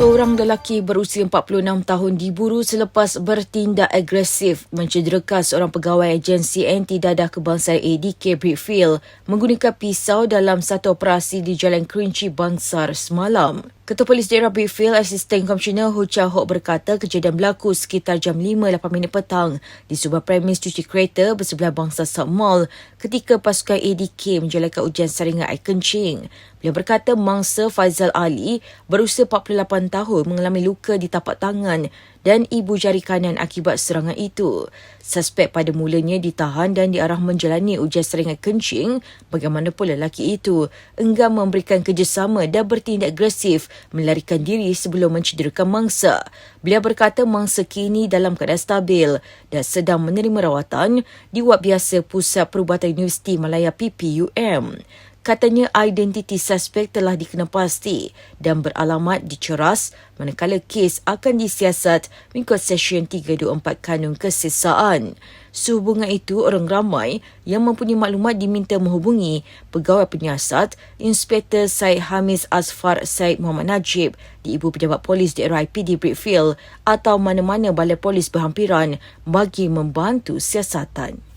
Seorang lelaki berusia 46 tahun diburu selepas bertindak agresif mencederakan seorang pegawai agensi anti dadah kebangsaan ADK Brickfield menggunakan pisau dalam satu operasi di Jalan Kerinci Bangsar semalam. Ketua Polis Daerah Brickfield, Asisten Komisioner Ho Cha Hock berkata kejadian berlaku sekitar jam 5.08 petang di sebuah premis cuci kereta bersebelah Bangsar South Mall ketika pasukan ADK menjalankan ujian saringan air kencing. Beliau berkata mangsa Faizal Ali berusia 48 tahun mengalami luka di tapak tangan dan ibu jari kanan akibat serangan itu. Suspek pada mulanya ditahan dan diarah menjalani ujian saringan kencing. Bagaimanapun lelaki itu enggan memberikan kerjasama dan bertindak agresif melarikan diri sebelum mencederakan mangsa. Beliau berkata mangsa kini dalam keadaan stabil dan sedang menerima rawatan di wad biasa Pusat Perubatan Universiti Malaya PPUM. Katanya identiti suspek telah dikenal pasti dan beralamat di Ceras, manakala kes akan disiasat mengikut Seksyen 324 Kanun Kesesaan. Sehubungan itu, orang ramai yang mempunyai maklumat diminta menghubungi Pegawai Penyiasat Inspektor Syed Hamis Asfar Syed Muhammad Najib di Ibu Pejabat Polis Daerah IPD Brickfield atau mana-mana balai polis berhampiran bagi membantu siasatan.